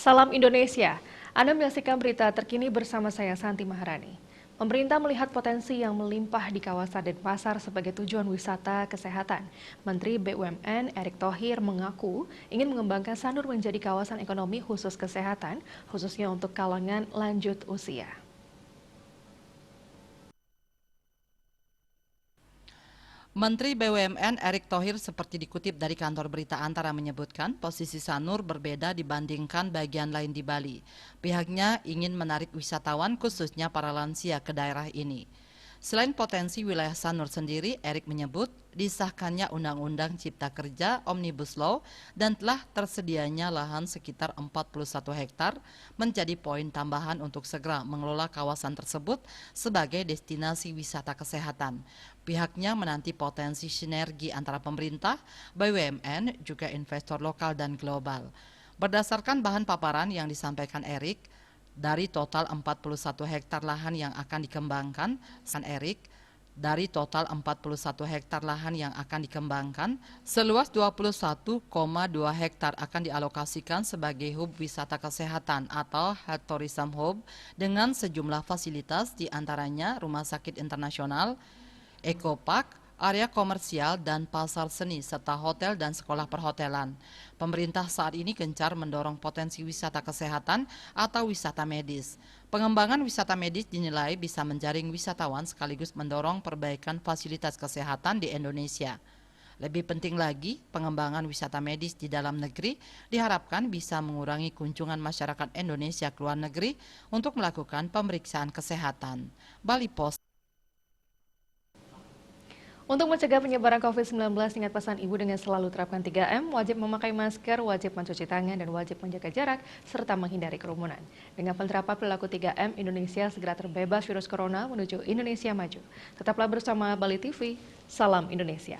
Salam Indonesia. Anda menyaksikan berita terkini bersama saya Santi Maharani. Pemerintah melihat potensi yang melimpah di kawasan Denpasar sebagai tujuan wisata kesehatan. Menteri BUMN Erick Thohir mengaku ingin mengembangkan Sanur menjadi kawasan ekonomi khusus kesehatan, khususnya untuk kalangan lanjut usia. Menteri BUMN Erick Thohir seperti dikutip dari kantor berita Antara menyebutkan posisi Sanur berbeda dibandingkan bagian lain di Bali. Pihaknya ingin menarik wisatawan khususnya para lansia ke daerah ini. Selain potensi wilayah Sanur sendiri, Erick menyebut disahkannya Undang-Undang Cipta Kerja Omnibus Law dan telah tersedianya lahan sekitar 41 hektar menjadi poin tambahan untuk segera mengelola kawasan tersebut sebagai destinasi wisata kesehatan. Pihaknya menanti potensi sinergi antara pemerintah, BUMN, juga investor lokal dan global. Berdasarkan bahan paparan yang disampaikan Erick, dari total 41 hektar lahan yang akan dikembangkan, dari total 41 hektar lahan yang akan dikembangkan, seluas 21,2 hektar akan dialokasikan sebagai hub wisata kesehatan atau Health Tourism Hub dengan sejumlah fasilitas diantaranya rumah sakit internasional, ekopark, area komersial dan pasar seni, serta hotel dan sekolah perhotelan. Pemerintah saat ini gencar mendorong potensi wisata kesehatan atau wisata medis. Pengembangan wisata medis dinilai bisa menjaring wisatawan sekaligus mendorong perbaikan fasilitas kesehatan di Indonesia. Lebih penting lagi, pengembangan wisata medis di dalam negeri diharapkan bisa mengurangi kunjungan masyarakat Indonesia ke luar negeri untuk melakukan pemeriksaan kesehatan. Bali Post. Untuk mencegah penyebaran COVID-19, ingat pesan Ibu dengan selalu terapkan 3M, wajib memakai masker, wajib mencuci tangan, dan wajib menjaga jarak, serta menghindari kerumunan. Dengan penerapan perilaku 3M, Indonesia segera terbebas virus corona menuju Indonesia maju. Tetaplah bersama Bali TV, salam Indonesia.